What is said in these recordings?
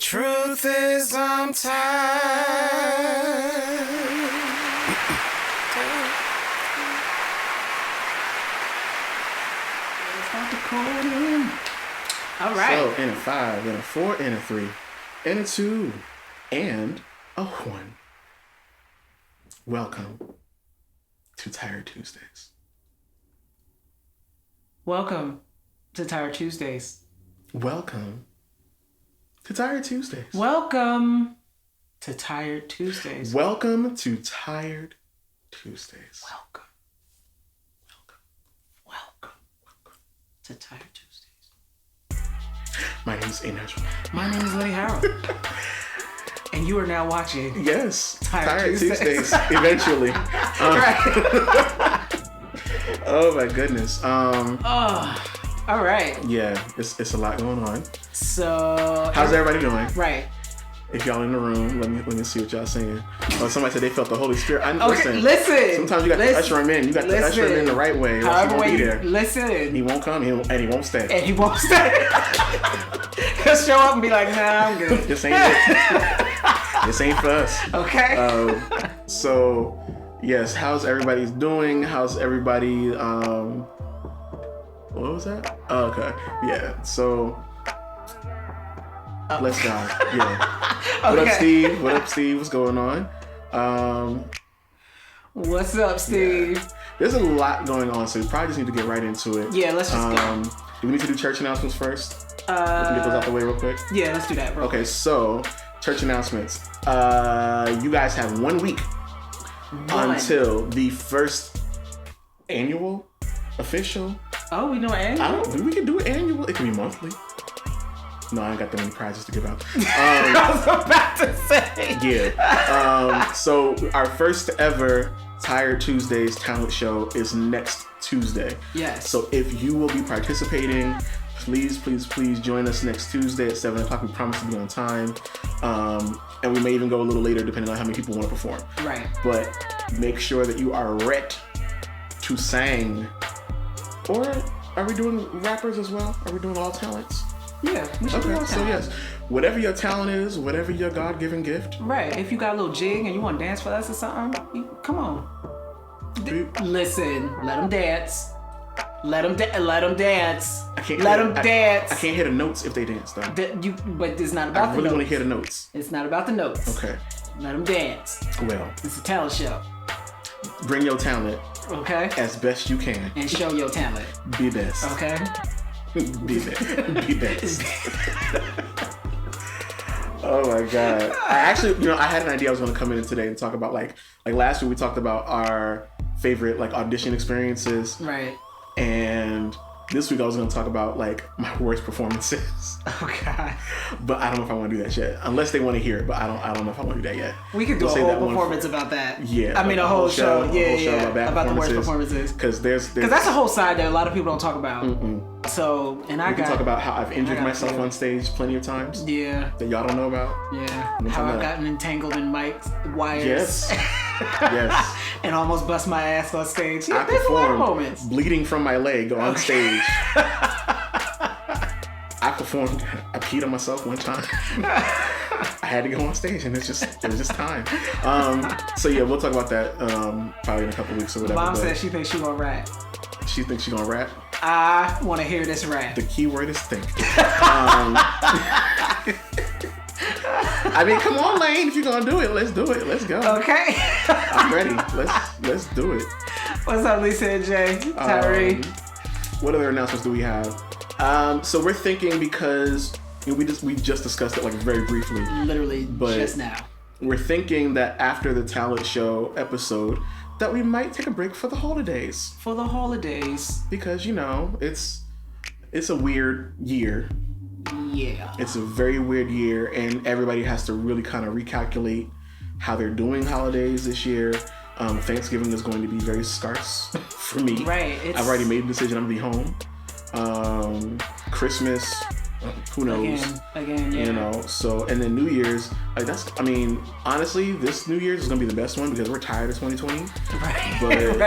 Truth is, I'm tired. Start recording. All right. So, in a 5, in a 4, in a 3, in a 2, and a 1. Welcome to Tired Tuesdays. Welcome to Tired Tuesdays. Welcome to Tired Tuesdays. Welcome to Tired Tuesdays. Welcome to Tired Tuesdays. Welcome to Tired Tuesdays. My name is Inaj. My name is Lenny Harold. And you are now watching Yes, Tired Tuesdays. Eventually. Right. Oh my goodness. All right. Yeah, it's a lot going on. So How's everybody doing? Right. If y'all in the room, let me see what y'all saying. Oh, somebody said they felt the Holy Spirit. Okay, listen. Sometimes you got to usher him in. You got to usher him in the right way. However way he won't be there. Listen. He won't come, and he won't stay. And he won't stay. He'll show up and be like, nah, I'm good. This ain't it. This ain't for us. Okay. So, yes, how's everybody doing? How's everybody, what was that? Oh, okay. Yeah, so, let's go. Yeah. What up, Steve? What up, Steve? What's going on? What's up, Steve? Yeah. There's a lot going on, so we probably just need to get right into it. Yeah, let's just go. Do we need to do church announcements first? We can get those out the way real quick. Yeah, let's do that, bro. Okay, so church announcements. You guys have 1 week until the first annual official. Oh, we know annual? We can do it annual. It can be monthly. No, I ain't got that many prizes to give out. I was about to say. Yeah. So our first ever Tired Tuesdays talent show is next Tuesday. Yes. So if you will be participating, please join us next Tuesday at 7 o'clock. We promise to be on time. And we may even go a little later depending on how many people want to perform. Right. But make sure that you are ready to sing. Or are we doing rappers as well? Are we doing all talents? Yeah, we should do all so yes, whatever your talent is, whatever your God-given gift. Right. If you got a little jig and you want to dance for us or something, come on. Listen, let them dance. Let them dance. I can't dance. I can't hear the notes if they dance though. But it's not about I really want to hear the notes. It's not about the notes. Okay. Let them dance. Well, it's a talent show. Bring your talent. Okay. As best you can. And show your talent. Be best. Okay. Be best. Be best. Oh my God. I actually, I had an idea I was going to come in today and talk about like last week we talked about our favorite audition experiences. Right. And this week I was going to talk about my worst performances. Oh God. But I don't know if I want to do that yet. Unless they want to hear it, but I don't know if I want to do that yet. We could do a whole performance about that. Yeah. I mean a whole show. Yeah. About the worst performances. Because that's a whole side that a lot of people don't talk about. Mm-mm. So, we can talk about how I've injured myself on stage plenty of times. Yeah. That y'all don't know about. Yeah. How I've gotten entangled in mic wires. Yes. Yes. And almost bust my ass on stage. Yeah, I there's a lot of performed moments. bleeding from my leg on stage. I performed. I peed on myself one time. I had to go on stage, and it was just time. So yeah, we'll talk about that probably in a couple weeks or whatever. Mom said she thinks she gonna rap. She thinks she gonna rap. I want to hear this rap. The key word is think. I mean, come on, Lane. If you're gonna do it, let's do it. Let's go. Okay. I'm ready. Let's do it. What's up, Lisa and Jay? Tyree. What other announcements do we have? So we're thinking because we just discussed it very briefly. Literally just now. We're thinking that after the talent show episode, that we might take a break for the holidays. For the holidays. Because it's a weird year. Yeah. It's a very weird year, and everybody has to really kind of recalculate how they're doing holidays this year. Thanksgiving is going to be very scarce for me. Right. I've already made the decision I'm going to be home. Christmas, who knows? Again, yeah. So, and then New Year's, honestly, this New Year's is going to be the best one because we're tired of 2020. Right. But,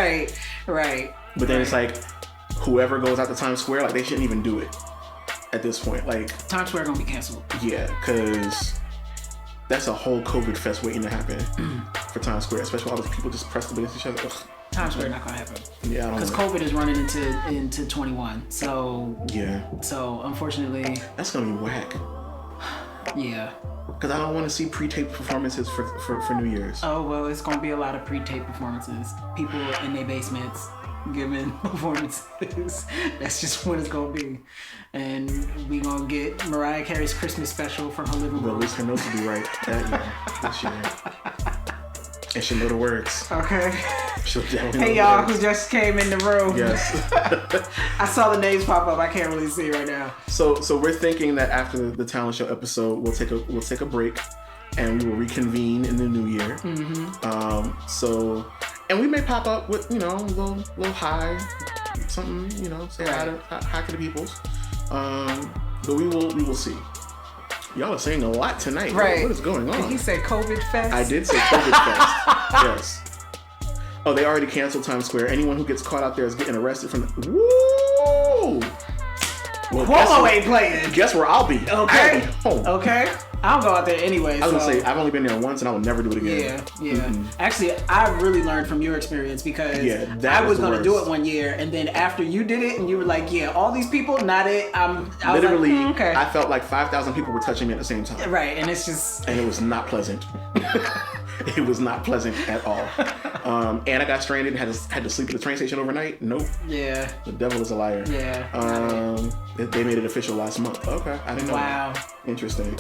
right. But then it's whoever goes out to Times Square, they shouldn't even do it. at this point. Like Times Square gonna be canceled. Yeah, because that's a whole COVID fest waiting to happen for Times Square, especially all those people just pressed up against each other. Ugh. Times Square not gonna happen. Yeah, because COVID is running into 21. So yeah. So unfortunately, that's gonna be whack. Yeah. Because I don't want to see pre-taped performances for New Year's. Oh well, it's gonna be a lot of pre-taped performances. People in their basements giving performances. That's just what it's gonna be. And we gonna get Mariah Carey's Christmas special from her living room. Well, at least her notes will be right that year, this year. And she'll know the words. Okay. She'll definitely Hey know y'all the words. who just came in the room. Yes. I saw the names pop up. I can't really see right now. So we're thinking that after the talent show episode, we'll take a break, and we will reconvene in the new year. Mm-hmm. And we may pop up with a little hi, something, say hi to the peoples. But we will see. Y'all are saying a lot tonight. Right. What is going on? Did he say COVID fest? I did say COVID fest. Yes. Oh, they already canceled Times Square. Anyone who gets caught out there is getting arrested from the... Woo! Well, Cuomo ain't playing. Guess where I'll be. Okay. I'll be home. Okay. I don't go out there anyway. I was gonna say, I've only been there once and I will never do it again. Yeah. Mm-hmm. Actually, I really learned from your experience because I was going to do it one year, and then after you did it and you were like, yeah, all these people, not it. I Literally, was like, okay. I felt like 5,000 people were touching me at the same time. Right, and it's just... And it was not pleasant. It was not pleasant at all. And I got stranded and had to sleep at the train station overnight. Nope. Yeah. The devil is a liar. Yeah. They made it official last month. Okay, I didn't know. Wow. That. Interesting.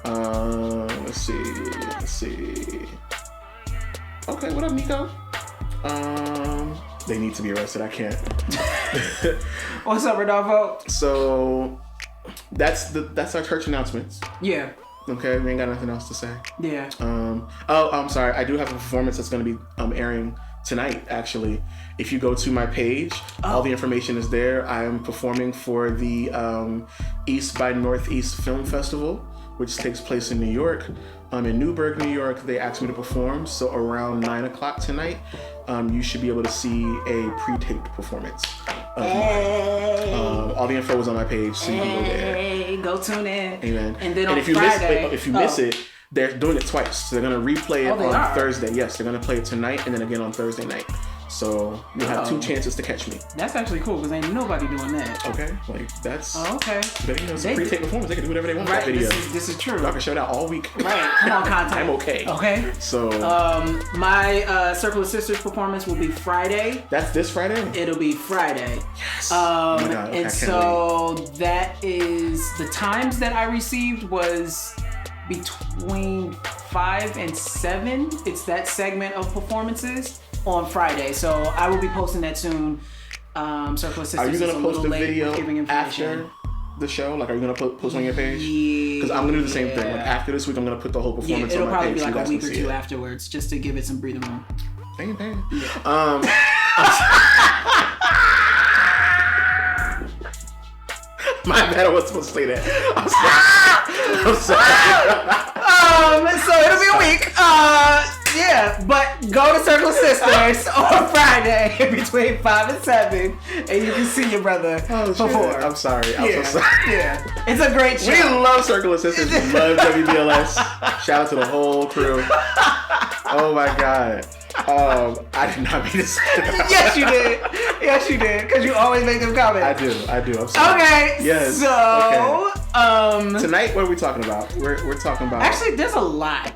Let's see. Okay, what up, Nico? They need to be arrested. I can't. What's up, Rodolfo? So that's our church announcements. Yeah. Okay, we ain't got nothing else to say. Yeah. I'm sorry. I do have a performance that's going to be airing tonight, actually. If you go to my page, all the information is there. I am performing for the East by Northeast Film Festival, which takes place in New York. In Newburgh, New York, they asked me to perform. So around 9:00 tonight, you should be able to see a pre-taped performance of mine. All the info was on my page, so you can go there. Go tune in. Amen. And then on if Friday, if you miss it, they're doing it twice. So they're gonna replay it on Thursday. Yes, they're gonna play it tonight and then again on Thursday night. So you'll have 2 chances to catch me. That's actually cool because ain't nobody doing that. Okay, like that's. Oh, okay. But it's a pre-tape performance. They can do whatever they want with that video. This is true. Y'all can show it out all week. Right. Come on, content. I'm okay. Okay. So. My Circle of Sisters performance will be Friday. That's this Friday? It'll be Friday. Yes. Oh my God. Okay, and so that is the times that I received was between 5 and 7. It's that segment of performances on Friday. So I will be posting that soon. Circle of Sisters. Are you gonna post the video after the show? Like, are you gonna post on your page? Yeah. Because I'm gonna do the same thing. Like after this week, I'm gonna put the whole performance on my page. It'll probably be like so a week or two afterwards, just to give it some breathing room. Dang. Yeah. My bad, I wasn't supposed to say that. I'm sorry. So it'll be a week. Yeah, but go to Circle Sisters on Friday between 5 and 7, and you can see your brother perform. I'm sorry. I'm so sorry. Yeah, it's a great show. We love Circle of Sisters. We love WBLS. Shout out to the whole crew. Oh my God. I did not mean to say that. Yes, you did. Because you always make them comments. I do. I'm sorry. Okay. Yes. So, tonight, what are we talking about? We're talking about. Actually, there's a lot.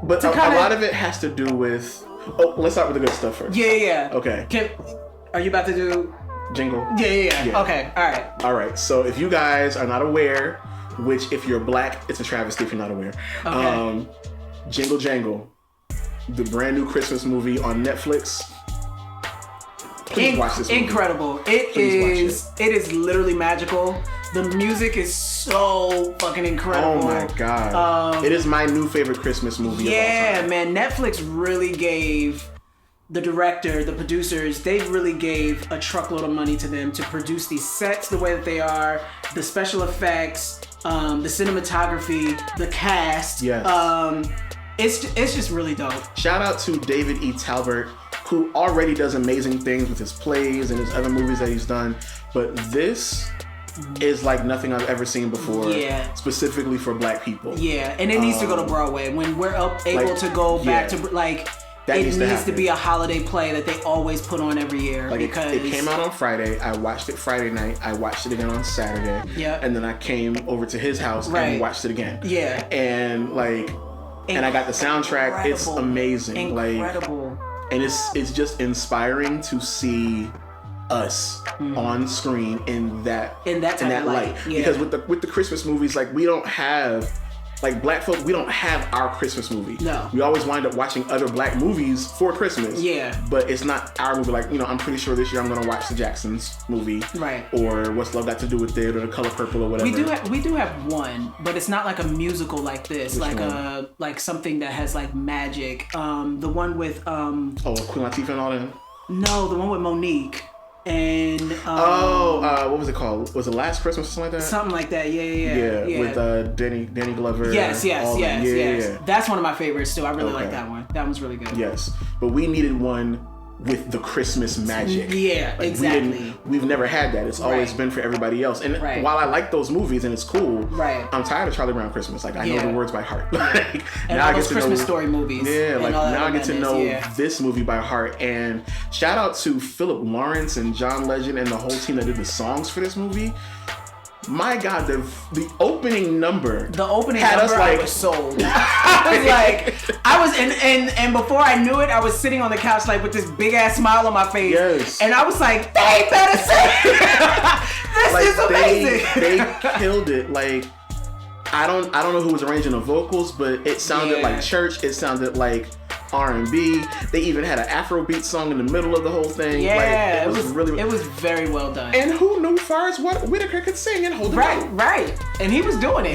But a lot of it has to do with. Oh, let's start with the good stuff first. Yeah. Okay. Are you about to do jingle? Yeah. Okay. All right. So if you guys are not aware, which if you're black, it's a travesty if you're not aware. Okay. Jingle Jangle, the brand new Christmas movie on Netflix. Please watch this movie. Incredible. It is literally magical. The music is so fucking incredible. Oh my God. It is my new favorite Christmas movie of all time. Man. Netflix really gave the director, the producers, they really gave a truckload of money to them to produce these sets the way that they are, the special effects, the cinematography, the cast. Yes. It's just really dope. Shout out to David E. Talbert, who already does amazing things with his plays and his other movies that he's done. But this is like nothing I've ever seen before. Yeah. Specifically for Black people. Yeah, and it needs to go to Broadway when we're able to go back to like. That it needs to be a holiday play that they always put on every year. Like because it came out on Friday. I watched it Friday night. I watched it again on Saturday. Yeah. And then I came over to his house and watched it again. Yeah. And like, and I got the soundtrack. It's amazing. Incredible. Like, and it's just inspiring to see us on screen in that light. Yeah. Because with the Christmas movies, like we don't have. Like Black folk, we don't have our Christmas movie. No. We always wind up watching other Black movies for Christmas. Yeah. But it's not our movie. Like, I'm pretty sure this year I'm gonna watch the Jacksons movie. Right. Or What's Love Got to Do with It, or The Color Purple, or whatever. We do have one, but it's not like a musical like this. Which like one? Like something that has like magic. The one with Queen Latifah and all that? No, the one with Monique. And what was it called? Was it Last Christmas or something like that? Something like that. Yeah. With Danny Glover. Yes. That's one of my favorites too. I really like that one. That one's really good. Yes, but we needed one with the Christmas magic. Yeah, like, exactly. We've never had that. It's always been for everybody else. And while I like those movies and it's cool, I'm tired of Charlie Brown Christmas. Like I know the words by heart. Like and now all those Christmas story movies. Yeah, like now I get to know this movie by heart. And shout out to Philip Lawrence and John Legend and the whole team that did the songs for this movie. My God, the opening number. Had us like, I was sold. I was and before I knew it, I was sitting on the couch like with this big ass smile on my face. Yes. And I was like, they better sing. This is amazing. They killed it. Like I don't know who was arranging the vocals, but it sounded like church. It sounded like R&B. They even had an Afrobeat song in the middle of the whole thing. Yeah, it was very well done. And who knew Forrest Whitaker could sing and hold it note? Right. And he was doing it.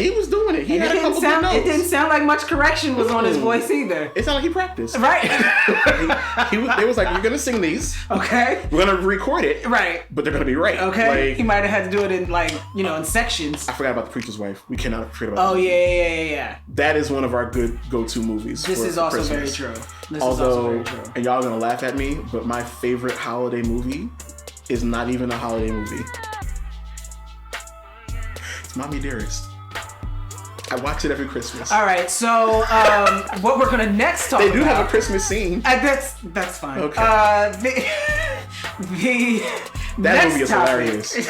He had a couple good notes. It didn't sound like much correction was on his voice either. It sounded like he practiced. Right. It was like, you're gonna sing these. Okay. We're gonna record it. Right. But they're gonna be right. Okay. Like, he might have had to do it in in sections. I forgot about The Preacher's Wife. We cannot forget about that. Oh yeah. That is one of our good go-to movies. This is also very true. Although, and y'all are gonna laugh at me, but my favorite holiday movie is not even a holiday movie. It's Mommy Dearest. I watch it every Christmas. All right, so what we're gonna next talk about... They do have a Christmas scene. That's fine. Okay. That movie is hilarious.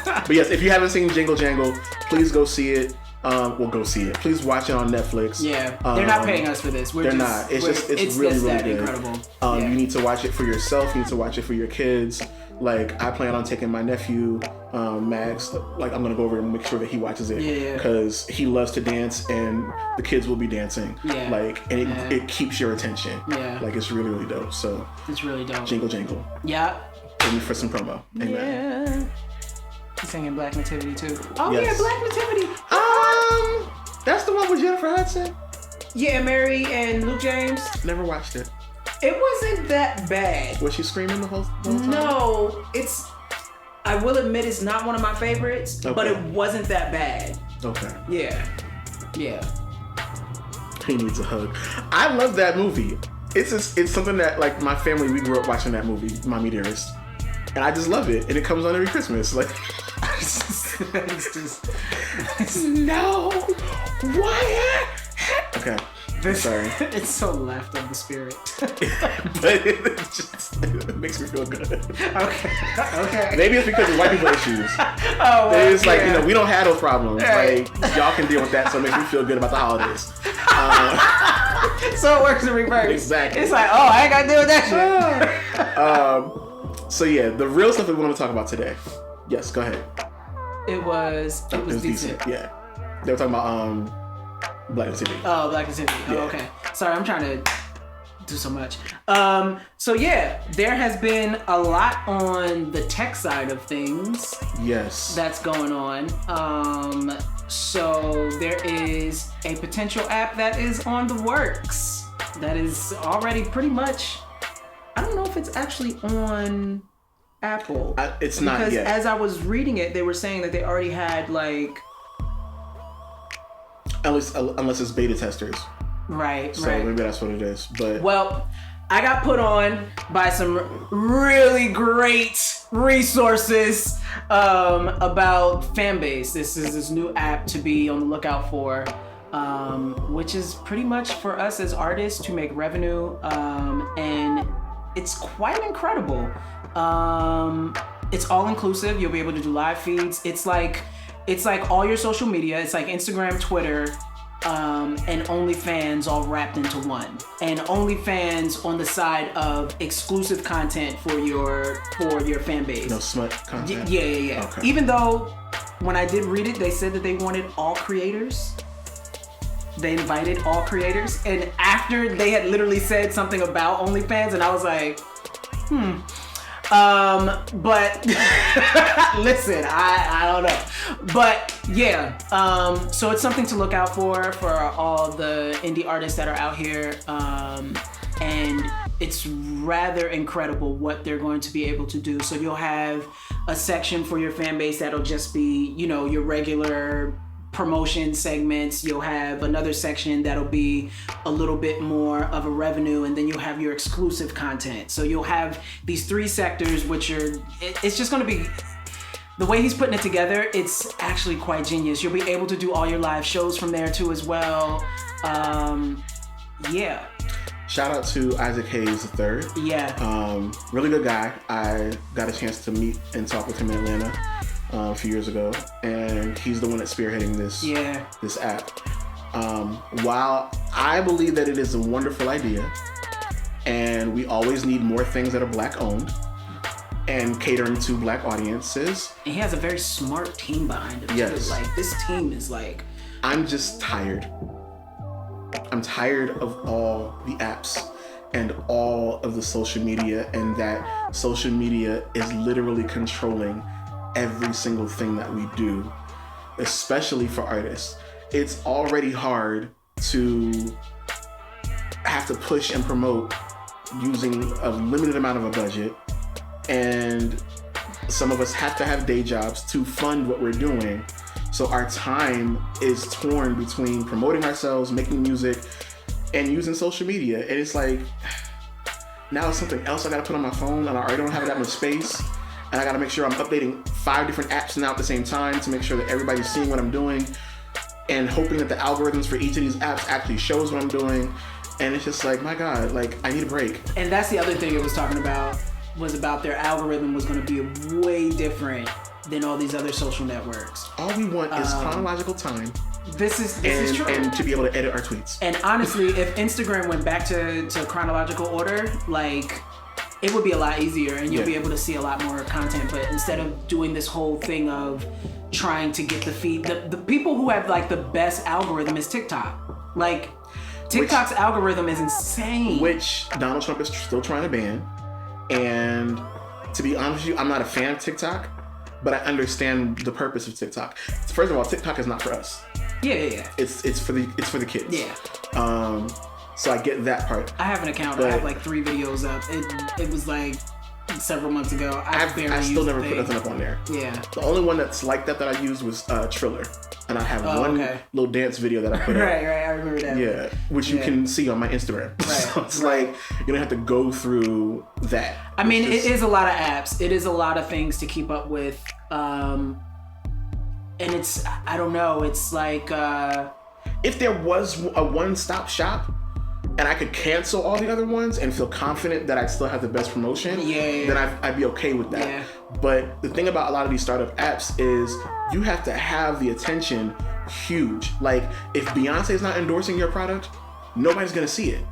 But yes, if you haven't seen Jingle Jangle, please go see it. Go see it. Please watch it on Netflix. Yeah, they're not paying us for this. They're not. It's really good. Incredible. You need to watch it for yourself. You need to watch it for your kids. Like I plan on taking my nephew, Max. Like I'm gonna go over and make sure that he watches it. Yeah. Because he loves to dance, and the kids will be dancing. Yeah. Like and it keeps your attention. Yeah. Like it's really really dope. So. It's really dope. Jingle Jangle. Yeah. Pay me for some promo. Amen. Yeah. He's singing Black Nativity too. Oh yes. Yeah, Black Nativity. That's the one with Jennifer Hudson. Yeah, Mary and Luke James. Never watched it. It wasn't that bad. Was she screaming the whole time? No, I will admit it's not one of my favorites, but it wasn't that bad. Okay. Yeah. He needs a hug. I love that movie. It's something that like my family, we grew up watching that movie, Mommy Dearest. And I just love it. And it comes on every Christmas. Like no. Why? Okay. Sorry. It's so left of the spirit. But it makes me feel good. Okay. Maybe it's because of white people issues. Oh, well, it's like, we don't have those problems. Right. Like, y'all can deal with that, so it makes me feel good about the holidays. So it works in reverse. Exactly. It's like, I ain't got to deal with that shit. So yeah, the real stuff that we want to talk about today. Yes, go ahead. It was decent. Yeah. They were talking about Black Nativity. Oh, Black Nativity. Yeah. Oh, okay. Sorry, I'm trying to do so much. So yeah, there has been a lot on the tech side of things. Yes. That's going on. So there is a potential app that is on the works that is already pretty much, I don't know if it's actually on Apple. It's not yet. Because as I was reading it, they were saying that they already had unless it's beta testers. Right. So maybe that's what it is. But well, I got put on by some really great resources about Fanbase. This is this new app to be on the lookout for, which is pretty much for us as artists to make revenue, and it's quite incredible. It's all inclusive. You'll be able to do live feeds. It's like all your social media. It's like Instagram, Twitter, and OnlyFans all wrapped into one. And OnlyFans on the side of exclusive content for your fan base. No smut content? Yeah. Okay. Even though when I did read it, they said that they wanted all creators. They invited all creators. And after they had literally said something about OnlyFans, and I was like, but listen, I don't know. But yeah, so it's something to look out for all the indie artists that are out here. And it's rather incredible what they're going to be able to do. So you'll have a section for your fan base that'll just be, your regular promotion segments. You'll have another section that'll be a little bit more of a revenue, and then you'll have your exclusive content. So you'll have these three sectors, which it's just going to be, the way he's putting it together, it's actually quite genius. You'll be able to do all your live shows from there too as well. Yeah. Shout out to Isaac Hayes III. Yeah. Really good guy. I got a chance to meet and talk with him in Atlanta a few years ago, and he's the one that's spearheading this app. While I believe that it is a wonderful idea, and we always need more things that are Black owned and catering to Black audiences. And he has a very smart team behind him. Yes. Too. Like, this team is like... I'm just tired. I'm tired of all the apps and all of the social media, and that social media is literally controlling every single thing that we do, especially for artists. It's already hard to have to push and promote using a limited amount of a budget, and some of us have to have day jobs to fund what we're doing. So our time is torn between promoting ourselves, making music, and using social media. And it's like, now it's something else I gotta put on my phone, and I already don't have that much space. And I gotta make sure I'm updating 5 different apps now at the same time to make sure that everybody's seeing what I'm doing, and hoping that the algorithms for each of these apps actually shows what I'm doing. And it's just like, my God, like, I need a break. And that's the other thing it was talking about, was about their algorithm was gonna be way different than all these other social networks. All we want is chronological time. This is true. And to be able to edit our tweets. And honestly, if Instagram went back to chronological order, like, it would be a lot easier, and you'll be able to see a lot more content. But instead of doing this whole thing of trying to get the feed, the people who have like the best algorithm is TikTok. Like, TikTok's algorithm is insane. Which Donald Trump is still trying to ban. And to be honest with you, I'm not a fan of TikTok, but I understand the purpose of TikTok. First of all, TikTok is not for us. Yeah. It's for the kids. Yeah. So I get that part. I have an account. I have like 3 videos up. It was like several months ago. I still never put nothing up on there. Yeah. The only one that's like that I used was Triller. And I have one little dance video that I put up. Right, I remember that. Yeah, which you can see on my Instagram. Right. So it's like, you don't have to go through that. I mean, it is a lot of apps. It is a lot of things to keep up with. And it's, I don't know, it's like... if there was a one-stop shop, and I could cancel all the other ones and feel confident that I'd still have the best promotion, then I'd be okay with that. Yeah. But the thing about a lot of these startup apps is you have to have the attention huge. Like, if Beyonce's not endorsing your product, nobody's gonna see it.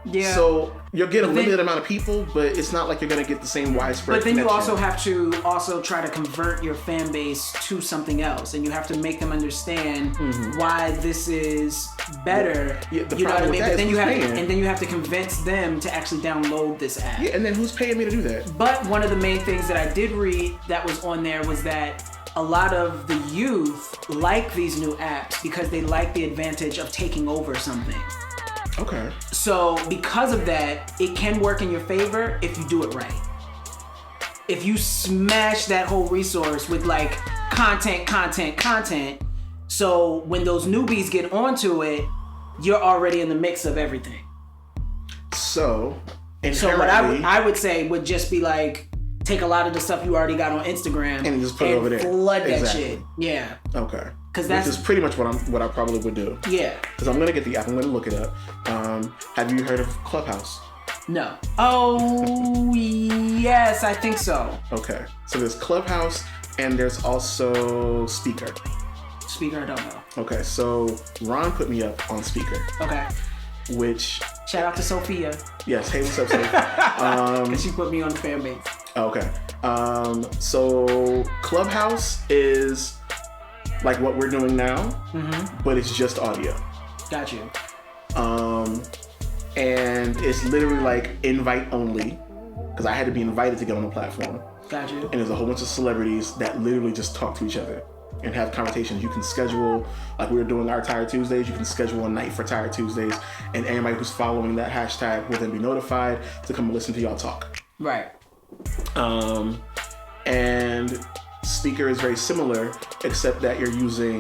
Yeah. So you'll get a limited amount of people, but it's not like you're gonna get the same widespread But then connection. you also have to also try to convert your fan base to something else, and you have to make them understand why this is better. Yeah, you know what I mean? But then you have to convince them to actually download this app. Yeah, and then who's paying me to do that? But one of the main things that I did read that was on there was that a lot of the youth like these new apps because they like the advantage of taking over something. Okay. So because of that, it can work in your favor if you do it right. If you smash that whole resource with like content, so when those newbies get onto it, you're already in the mix of everything. So So what I would say would just be like, take a lot of the stuff you already got on Instagram and just put it over there. Flood that shit. Yeah. Okay. Which is pretty much what I probably would do. Yeah. Because I'm gonna get the app. I'm gonna look it up. Have you heard of Clubhouse? No. Oh yes, I think so. Okay. So there's Clubhouse and there's also Speaker. Speaker, I don't know. Okay. So Ron put me up on Speaker. Okay. Which. Shout out to Sophia. Yes. Hey, what's up, Sophia? Because she put me on the fan base. Okay. So Clubhouse is like what we're doing now, but it's just audio. Got you. And it's literally like invite only, because I had to be invited to get on the platform. Got you. And there's a whole bunch of celebrities that literally just talk to each other and have conversations. You can schedule, like we were doing our Tired Tuesdays, you can schedule a night for Tired Tuesdays, and anybody who's following that hashtag will then be notified to come and listen to y'all talk. Right. And Speaker is very similar, except that you're using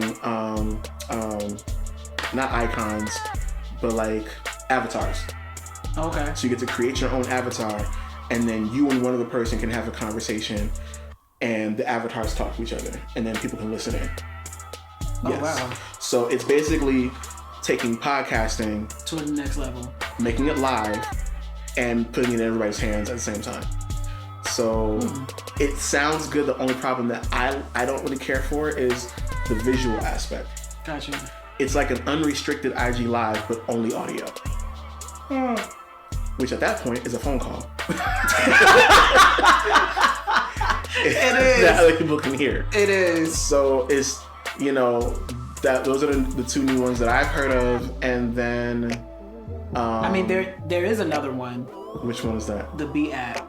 not icons, but like avatars. Okay. So you get to create your own avatar, and then you and one other person can have a conversation, and the avatars talk to each other, and then people can listen in. Oh, yes. Wow. So it's basically taking podcasting to the next level, making it live, and putting it in everybody's hands at the same time. So it sounds good. The only problem that I don't really care for is the visual aspect. Gotcha. It's like an unrestricted IG Live, but only audio. Which at that point is a phone call. It is. That other people can hear. It is. So it's, that those are the two new ones that I've heard of. And then... I mean, there is another one. Which one is that? The B app.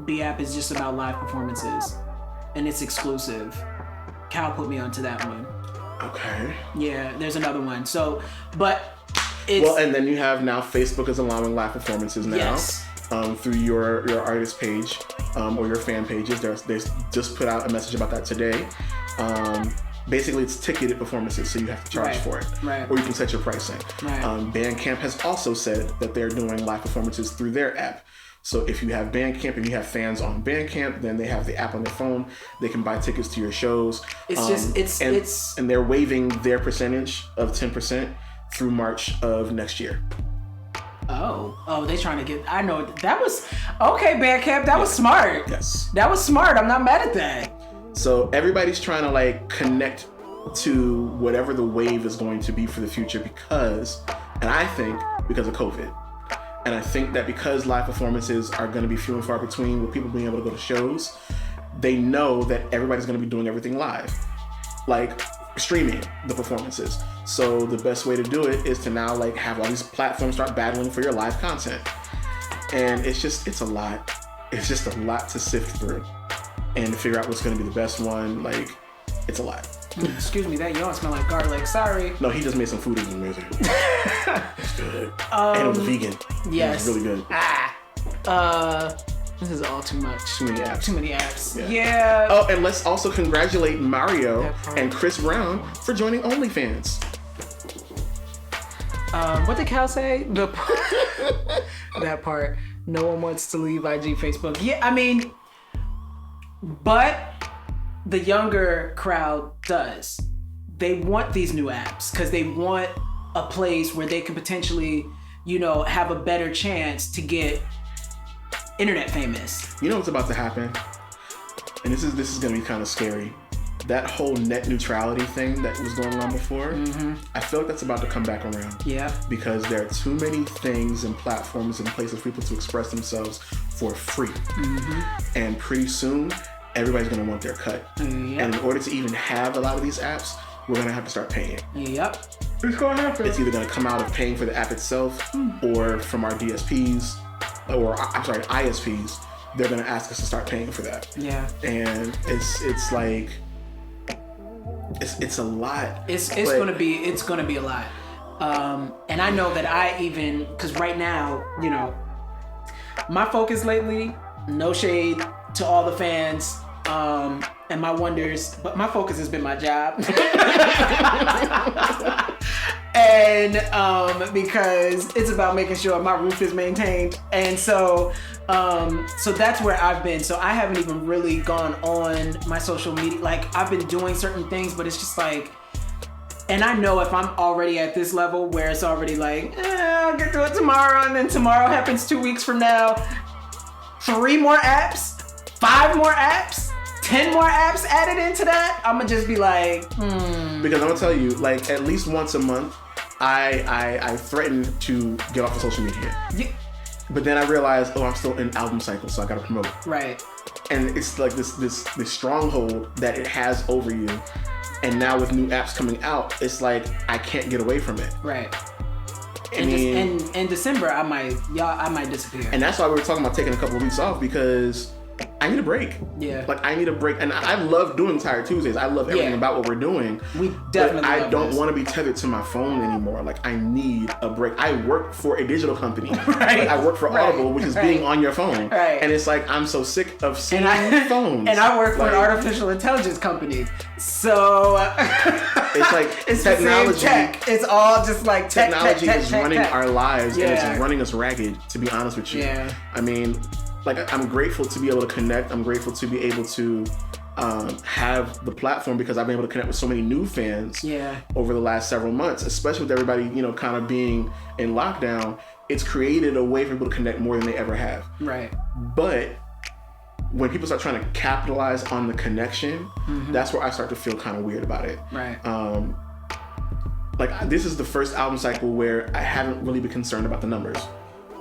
B app is just about live performances, and it's exclusive. Cal put me onto that one. Okay. Yeah, there's another one. So, but it's... Well, and then you have now Facebook is allowing live performances now. Yes. Through your artist page or your fan pages. They just put out a message about that today. Basically, it's ticketed performances, so you have to charge for it. Right. Or you can set your pricing. Right. Bandcamp has also said that they're doing live performances through their app. So if you have Bandcamp and you have fans on Bandcamp, then they have the app on their phone. They can buy tickets to your shows. And they're waiving their percentage of 10% through March of next year. Oh, they trying to get... I know. That was... Okay, Bandcamp, that was smart. Yes. That was smart. I'm not mad at that. So everybody's trying to like connect to whatever the wave is going to be for the future because of COVID. And I think that because live performances are going to be few and far between with people being able to go to shows, they know that everybody's going to be doing everything live, like streaming the performances. So the best way to do it is to now like have all these platforms start battling for your live content. And it's a lot. It's just a lot to sift through and to figure out what's going to be the best one. Like, it's a lot. Excuse me, that yawn smell like garlic. Sorry. No, he just made some food. It was amazing. It's good. And it was vegan. Yes. It was really good. This is all too much. Too many apps. Yeah. Oh, and let's also congratulate Mario and Chris Brown for joining OnlyFans. What did Cal say? That part. No one wants to leave IG, Facebook. Yeah, I mean, but the younger crowd does. They want these new apps because they want a place where they can potentially, have a better chance to get internet famous. You know what's about to happen? And this is going to be kind of scary. That whole net neutrality thing that was going on before, I feel like that's about to come back around. Yeah. Because there are too many things and platforms and places for people to express themselves for free. And pretty soon, everybody's going to want their cut. And in order to even have a lot of these apps, we're going to have to start paying. Yep. It's going to happen. It's either going to come out of paying for the app itself or from our DSPs, or ISPs. They're going to ask us to start paying for that. Yeah. And it's like... It's a lot. It's gonna be a lot. And I know that because right now, my focus lately, no shade to all the fans, and my wonders, but my focus has been my job. and because it's about making sure my roof is maintained, and so that's where I've been. So I haven't even really gone on my social media. Like, I've been doing certain things, but it's just like, and I know if I'm already at this level where it's already like, I'll get to it tomorrow, and then tomorrow happens 2 weeks from now, 3 more apps, 5 more apps, 10 more apps added into that, I'm gonna just be like, Because I'm gonna tell you, like, at least once a month, I threaten to get off of social media. Yeah. But then I realized, I'm still in album cycle, so I gotta promote. Right. And it's like this stronghold that it has over you. And now with new apps coming out, it's like I can't get away from it. Right. In December, I might disappear. And that's why we were talking about taking a couple of weeks off, because I need a break. Yeah. Like, I need a break. And I love doing Tired Tuesdays. I love everything about what we're doing. We definitely But I don't want to be tethered to my phone anymore. Like, I need a break. I work for a digital company. Right. Like, I work for Audible, which is being on your phone. Right. And it's like, I'm so sick of seeing phones. And I work for an artificial intelligence company. So it's like it's technology. The same tech. It's all just like technology is running our lives, and it's running us ragged, to be honest with you. Yeah. I mean, like, I'm grateful to be able to connect. I'm grateful to be able to have the platform, because I've been able to connect with so many new fans over the last several months, especially with everybody, kind of being in lockdown. It's created a way for people to connect more than they ever have. Right. But when people start trying to capitalize on the connection, that's where I start to feel kind of weird about it. Right. Like, this is the first album cycle where I haven't really been concerned about the numbers.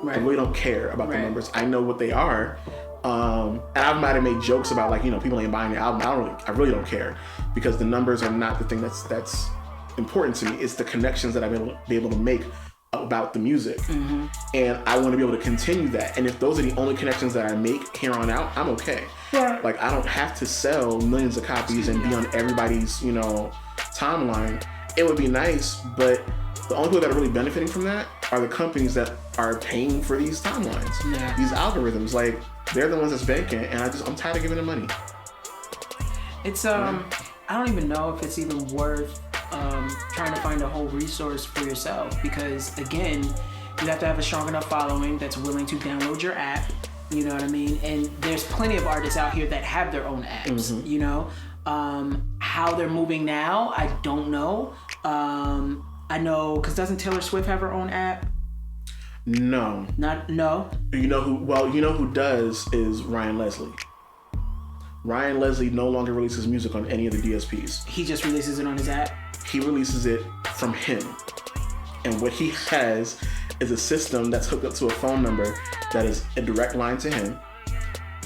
Right. I really don't care about the numbers. I know what they are. And I might have made jokes about, like, people ain't buying the album. I really don't care, because the numbers are not the thing that's important to me. It's the connections that I've been able to make about the music. And I want to be able to continue that. And if those are the only connections that I make here on out, I'm okay. Yeah. Like, I don't have to sell millions of copies and be on everybody's, timeline. It would be nice, but the only people that are really benefiting from that are the companies that are paying for these timelines. Yeah. These algorithms, like, they're the ones that's banking, and I'm tired of giving them money. It's I don't even know if it's even worth trying to find a whole resource for yourself, because again, you have to have a strong enough following that's willing to download your app. You know what I mean? And there's plenty of artists out here that have their own apps. How they're moving now, I don't know. I know, because doesn't Taylor Swift have her own app? No. No? You know who does is Ryan Leslie. Ryan Leslie no longer releases music on any of the DSPs. He just releases it on his app? He releases it from him. And what he has is a system that's hooked up to a phone number that is a direct line to him.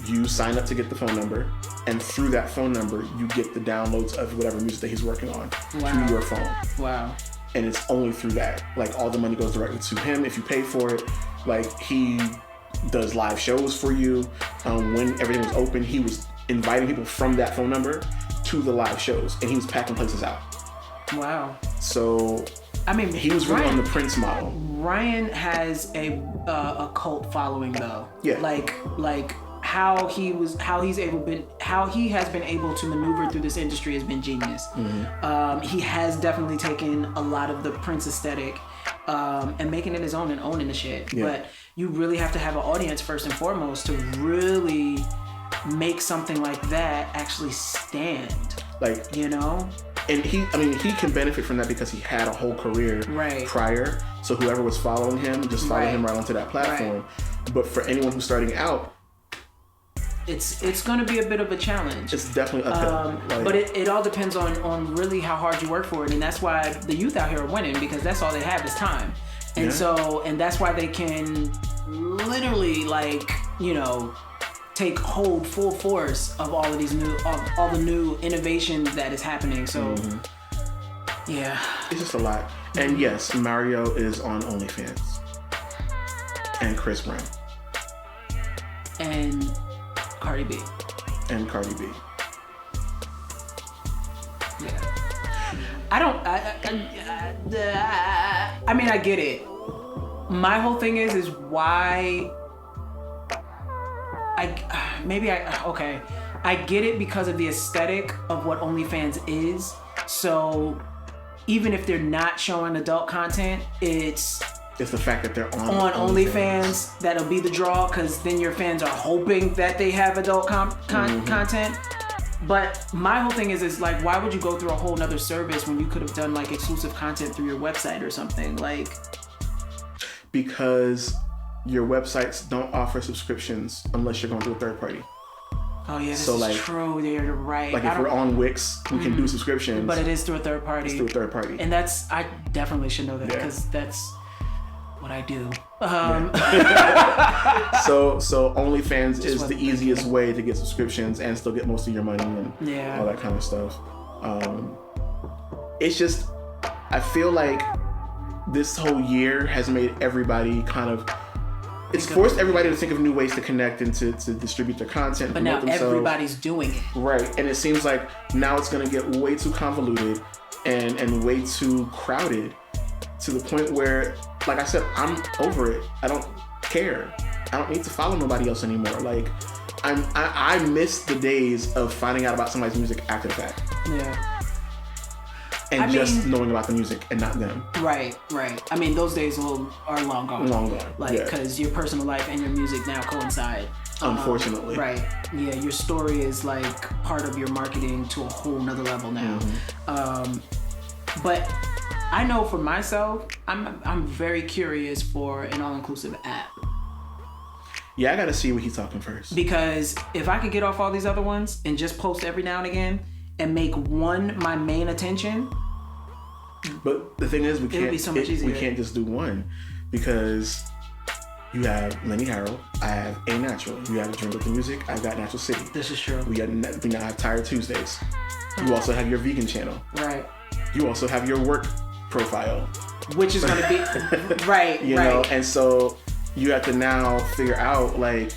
You sign up to get the phone number, and through that phone number, you get the downloads of whatever music that he's working on through your phone. Wow. And it's only through that. Like, all the money goes directly to him if you pay for it. Like, he does live shows for you. When everything was open, he was inviting people from that phone number to the live shows, and he was packing places out. Wow. So, I mean, he was really on the Prince model. Ryan has a cult following, though. Yeah. Like how he has been able to maneuver through this industry has been genius. He has definitely taken a lot of the Prince aesthetic and making it his own and owning the shit. Yeah. But you really have to have an audience first and foremost to really make something like that actually stand. Like, And he can benefit from that because he had a whole career prior. So whoever was following him just followed him right onto that platform. Right. But for anyone who's starting out, it's going to be a bit of a challenge. It's definitely uphill. But it all depends on really how hard you work for it. And that's why the youth out here are winning, because that's all they have is time. And and that's why they can literally take hold full force of all of these all the new innovations that is happening. So yeah, it's just a lot. And yes, Mario is on OnlyFans, and Chris Brown, and Cardi B. Yeah. I mean, I get it. My whole thing is why I get it because of the aesthetic of what OnlyFans is. So even if they're not showing adult content, it's the fact that they're on OnlyFans that'll be the draw, because then your fans are hoping that they have adult content. But my whole thing is like, why would you go through a whole nother service when you could have done like exclusive content through your website or something? Like, because your websites don't offer subscriptions unless you're going through a third party. Oh yeah, this is true. You're right. Like if we're on Wix, we can do subscriptions. But it is through a third party. It's through a third party. And I definitely should know that, because that's what I do. So OnlyFans is the easiest way to get subscriptions and still get most of your money and all that kind of stuff. It's just, I feel like this whole year has made everybody it's forced everybody to think of new ways to connect and to distribute their content. But now everybody's doing it. Right. And it seems like now it's going to get way too convoluted and way too crowded, to the point where, like I said, I'm over it. I don't care. I don't need to follow nobody else anymore. Like, I miss the days of finding out about somebody's music after the fact. Yeah. And just knowing about the music and not them. Right. I mean, those days are long gone. Like, because your personal life and your music now coincide. Unfortunately. Right. Yeah, your story is like part of your marketing to a whole nother level now. But I know for myself, I'm very curious for an all-inclusive app. Yeah, I gotta see what he's talking first. Because if I could get off all these other ones and just post every now and again and make one my main attention. But the thing is, it would be so much easier. We can't just do one, because you have Lenny Harold, I have A Natural, you have Drink With The Music, I've got Natural City. This is true. We now have Tired Tuesdays. You also have your vegan channel. Right. You also have your work profile, which is going to be right. You know, and so you have to now figure out, like,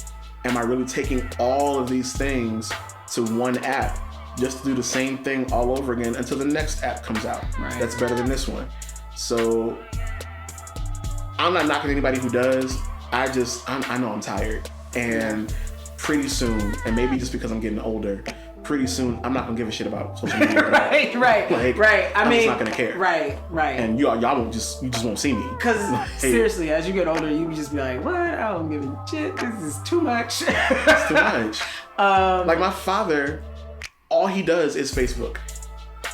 am I really taking all of these things to one app just to do the same thing all over again until the next app comes out that's better than this one? So I'm not knocking anybody who does. I know I'm tired, and pretty soon, and maybe just because I'm getting older, pretty soon I'm not gonna give a shit about social media. right. I'm just not gonna care. Right. And y'all you just won't see me. Because seriously, as you get older, you just be like, what? I don't give a shit. This is too much. It's too much. Like my father, all he does is Facebook.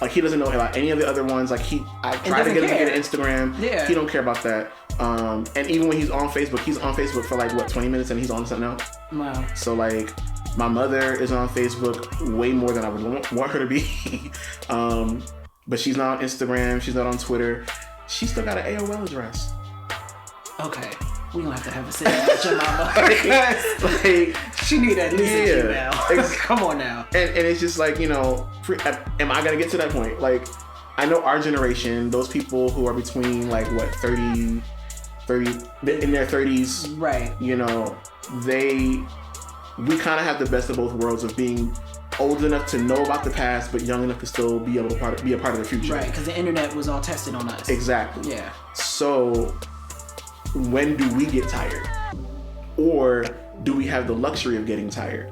Like, he doesn't know about any of the other ones. Like, I try to get him to get an Instagram. Yeah. He don't care about that. And even when he's on Facebook for like, 20 minutes, and he's on something else. Wow. So, like, my mother is on Facebook way more than I would want her to be. But she's not on Instagram. She's not on Twitter. She still got an AOL address. Okay. We gonna have to have a sit-down with your mama. Like, she need at least a Gmail. Come on now. And it's just like, am I gonna get to that point? Like, I know our generation, those people who are between 30 in their 30s, right? We kind of have the best of both worlds of being old enough to know about the past, but young enough to still be able to be a part of the future. Right, because the internet was all tested on us. Exactly. Yeah. So, when do we get tired? Or do we have the luxury of getting tired?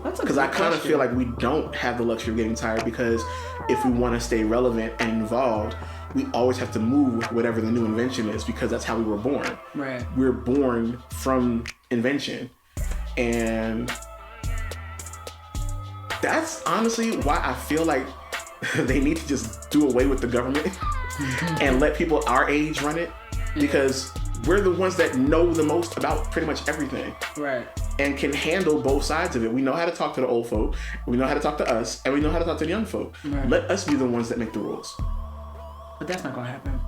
That's a Because I kind of feel like we don't have the luxury of getting tired, because if we want to stay relevant and involved, we always have to move with whatever the new invention is, because that's how we were born. Right. We're born from invention. And that's honestly why I feel like they need to just do away with the government and let people our age run it, because we're the ones that know the most about pretty much everything. Right. And can handle both sides of it. We know how to talk to the old folk, we know how to talk to us, and we know how to talk to the young folk. Right. Let us be the ones that make the rules. But that's not gonna happen.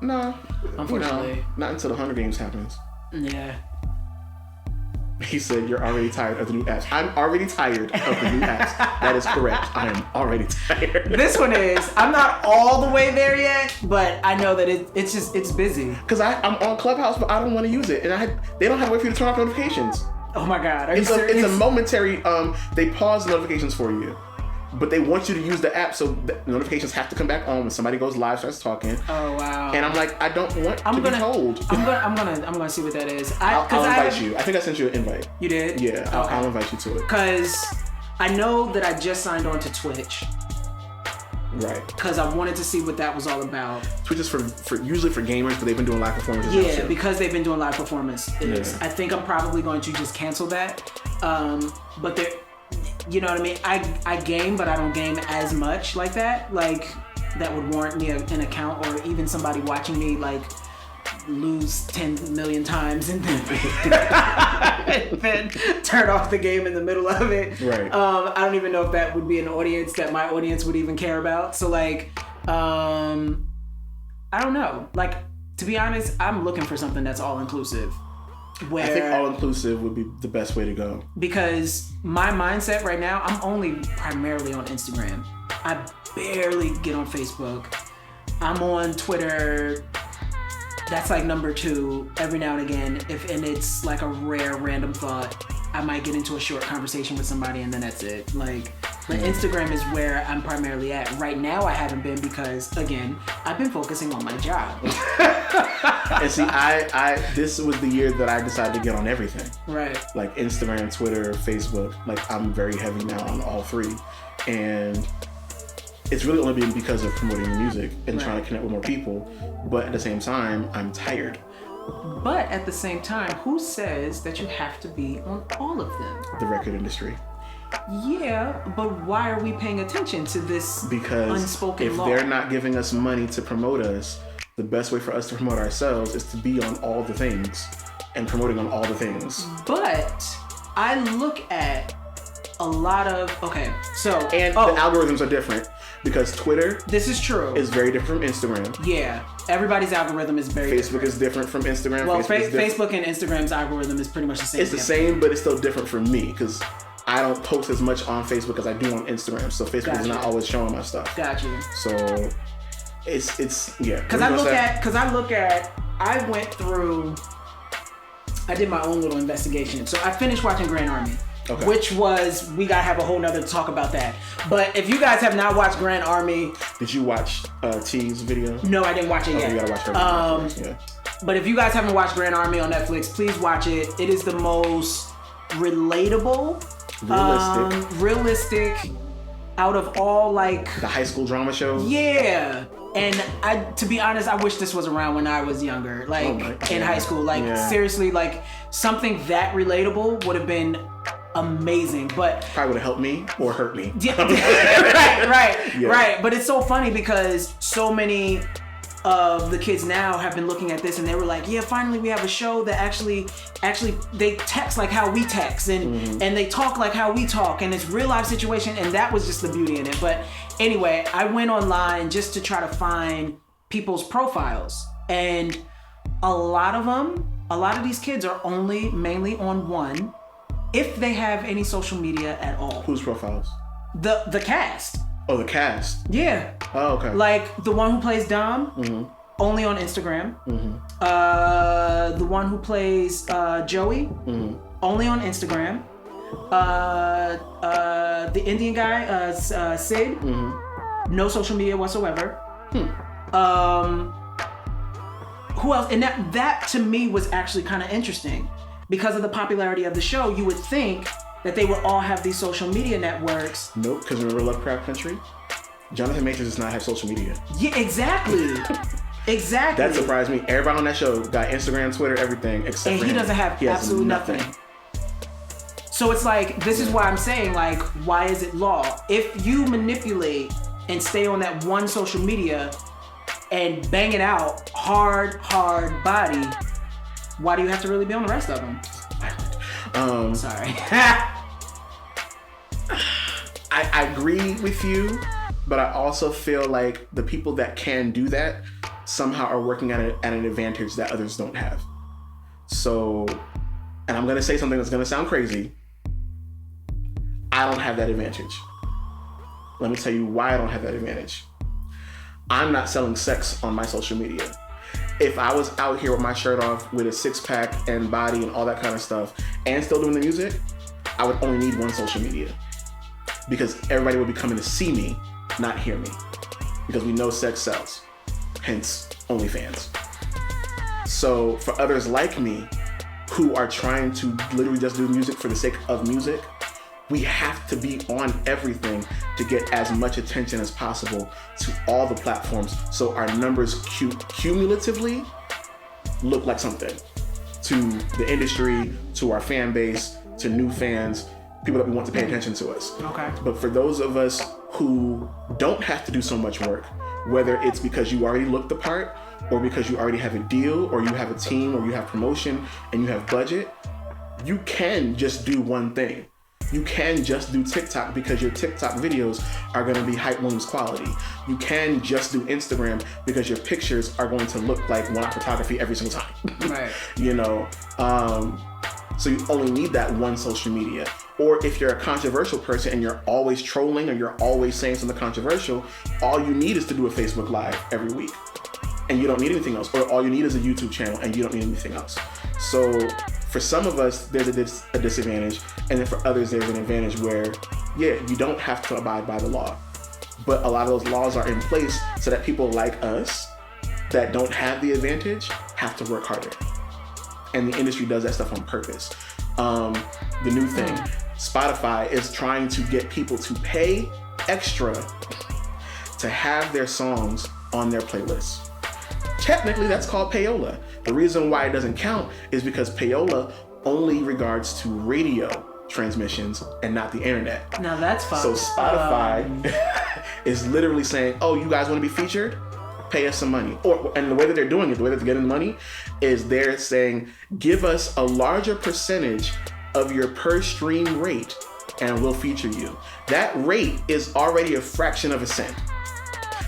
No. Unfortunately. Not until the Hunger Games happens. Yeah. He said, you're already tired of the new apps. I'm already tired of the new apps. That is correct. I am already tired. This one is. I'm not all the way there yet, but I know that it's busy. Because I'm on Clubhouse, but I don't want to use it. And they don't have a way for you to turn off notifications. Oh my God. Are you serious? It's a momentary, they pause notifications for you. But they want you to use the app, so the notifications have to come back on when somebody goes live, starts talking. Oh wow! And I'm like, I don't want to be told. I'm gonna see what that is. I'll invite you. I think I sent you an invite. You did? Yeah, okay. I'll invite you to it. Because I know that I just signed on to Twitch, Right. Because I wanted to see what that was all about. Twitch is for usually for gamers, but they've been doing live performances. Yeah, because they've been doing live performances. I think I'm probably going to just cancel that. But there, you know what I mean? I game, but I don't game as much like that. Like, that would warrant me an account, or even somebody watching me like lose 10 million times and then turn off the game in the middle of it. Right. I don't even know if that would be an audience that my audience would even care about. So like, I don't know. Like, to be honest, I'm looking for something that's all inclusive. Where, I think all inclusive would be the best way to go. Because my mindset right now, I'm only primarily on Instagram. I barely get on Facebook. I'm on Twitter. That's like number 2 every now and again. And it's like a rare random thought. I might get into a short conversation with somebody and then that's it. Like, but Instagram is where I'm primarily at. Right now I haven't been because, again, I've been focusing on my job. And see, this was the year that I decided to get on everything. Right. Like Instagram, Twitter, Facebook. Like, I'm very heavy now on all 3. And it's really only been because of promoting the music and trying to connect with more people. But at the same time, I'm tired. But at the same time, who says that you have to be on all of them? The record industry. Yeah, but why are we paying attention to this unspoken law? If they're not giving us money to promote us, the best way for us to promote ourselves is to be on all the things and promoting on all the things. But I look at a lot of... Okay, so... And the algorithms are different. Because Twitter, this is true, is very different from Instagram. Yeah, everybody's algorithm is very different. Facebook is different from Instagram. Well, Facebook and Instagram's algorithm is pretty much the same. It's the same, but it's still different for me because I don't post as much on Facebook as I do on Instagram. So Facebook is not always showing my stuff. Got you. So it's yeah. Because I did my own little investigation. So I finished watching Grand Army. Okay. Which was, we gotta have a whole nother talk about that. But if you guys have not watched Grand Army... Did you watch T's video? No, I didn't watch it yet. You gotta watch her video. But if you guys haven't watched Grand Army on Netflix, please watch it. It is the most relatable, realistic out of all like... The high school drama shows? Yeah. And to be honest, I wish this was around when I was younger, like in high school. Like seriously, like something that relatable would have been amazing, but probably would have helped me or hurt me. Right. But it's so funny because so many of the kids now have been looking at this and they were like, yeah, finally we have a show that actually they text like how we text and they talk like how we talk and it's real life situation, and that was just the beauty in it. But anyway, I went online just to try to find people's profiles, and a lot of these kids are mainly on one, if they have any social media at all. Whose profiles? The cast. Oh, the cast. Yeah. Oh, okay. Like the one who plays Dom, only on Instagram. The one who plays Joey, only on Instagram. The Indian guy, Sid, no social media whatsoever. Who else? And that to me was actually kind of interesting. Because of the popularity of the show, you would think that they would all have these social media networks. Nope, because remember Lovecraft Country? Jonathan Majors does not have social media. Yeah, exactly. Exactly. That surprised me. Everybody on that show got Instagram, Twitter, everything, except for him. And he doesn't have absolutely nothing. So it's like, this is why I'm saying, like, why is it law? If you manipulate and stay on that one social media and bang it out, hard body, why do you have to really be on the rest of them? Sorry. I agree with you, but I also feel like the people that can do that somehow are working at an advantage that others don't have. So, and I'm going to say something that's going to sound crazy. I don't have that advantage. Let me tell you why I don't have that advantage. I'm not selling sex on my social media. If I was out here with my shirt off with a six-pack and body and all that kind of stuff and still doing the music, I would only need one social media because everybody would be coming to see me, not hear me, because we know sex sells, hence OnlyFans. So for others like me who are trying to literally just do music for the sake of music, We have to be on everything to get as much attention as possible to all the platforms, so our numbers cumulatively look like something to the industry, to our fan base, to new fans, people that we want to pay attention to us. Okay. But for those of us who don't have to do so much work, whether it's because you already look the part, or because you already have a deal, or you have a team, or you have promotion, and you have budget, you can just do one thing. You can just do TikTok because your TikTok videos are going to be Hype Williams quality. You can just do Instagram because your pictures are going to look like one-off photography every single time. Right. You know, so you only need that one social media. Or if you're a controversial person and you're always trolling or you're always saying something controversial, all you need is to do a Facebook Live every week. And you don't need anything else. Or all you need is a YouTube channel and you don't need anything else. So for some of us, there's a disadvantage. And then for others, there's an advantage where, yeah, you don't have to abide by the law. But a lot of those laws are in place so that people like us that don't have the advantage have to work harder. And the industry does that stuff on purpose. The new thing, Spotify is trying to get people to pay extra to have their songs on their playlists. Technically, that's called payola. The reason why it doesn't count is because payola only regards to radio transmissions and not the internet. Now that's fun. So Spotify is literally saying, oh, you guys want to be featured? Pay us some money. And the way that they're doing it, the way that they're getting the money, is they're saying, give us a larger percentage of your per stream rate and we'll feature you. That rate is already a fraction of a cent.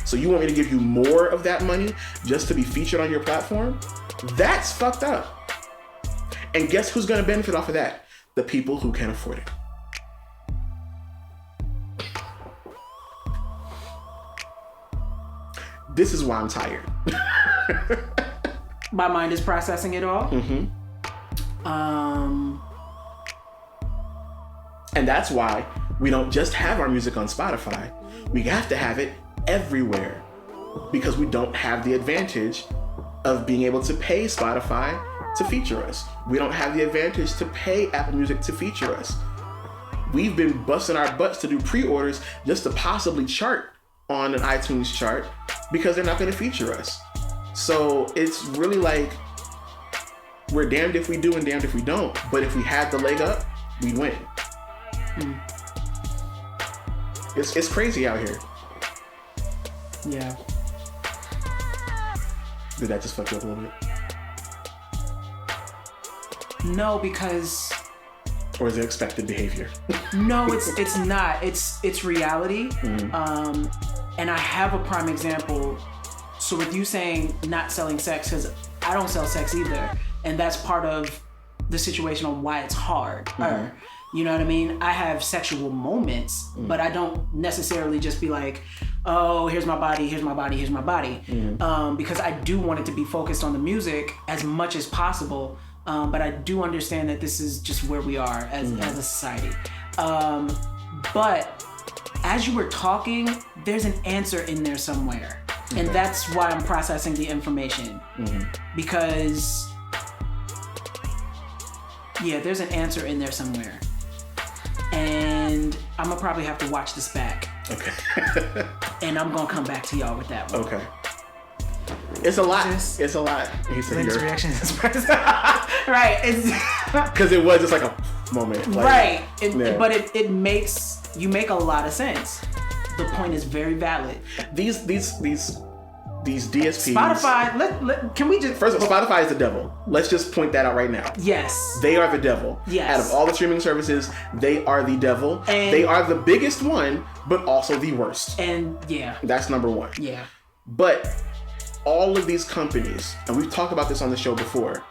So you want me to give you more of that money just to be featured on your platform? That's fucked up. And guess who's going to benefit off of that? The people who can afford it. This is why I'm tired. My mind is processing it all. Mm-hmm. And that's why we don't just have our music on Spotify. We have to have it everywhere because we don't have the advantage of being able to pay Spotify to feature us. We don't have the advantage to pay Apple Music to feature us. We've been busting our butts to do pre-orders just to possibly chart on an iTunes chart because they're not going to feature us. So it's really like we're damned if we do and damned if we don't. But if we had the leg up, we'd win. It's crazy out here. Yeah. Did that just fuck you up a little bit? No, because... Or is it expected behavior? No, it's not. It's reality. Mm-hmm. And I have a prime example. So with you saying not selling sex, because I don't sell sex either. And that's part of the situation on why it's hard. Mm-hmm. You know what I mean? I have sexual moments, but I don't necessarily just be like, oh, here's my body, here's my body, here's my body. Mm-hmm. Because I do want it to be focused on the music as much as possible. But I do understand that this is just where we are as a society. But as you were talking, there's an answer in there somewhere. Okay. And that's why I'm processing the information. Mm-hmm. Because, yeah, there's an answer in there somewhere. And I'm going to probably have to watch this back. Okay. And I'm going to come back to y'all with that one. Okay. It's a lot. It's a lot. He said Lynn's reaction is right. It's because it was just like a moment. Like, right. But it makes you make a lot of sense. The point is very valid. These DSPs. Spotify. Can we just first of all, Spotify is the devil. Let's just point that out right now. Yes. They are the devil. Yes. Out of all the streaming services, they are the devil. And they are the biggest one, but also the worst. And yeah. That's number one. Yeah. But all of these companies, and we've talked about this on the show before,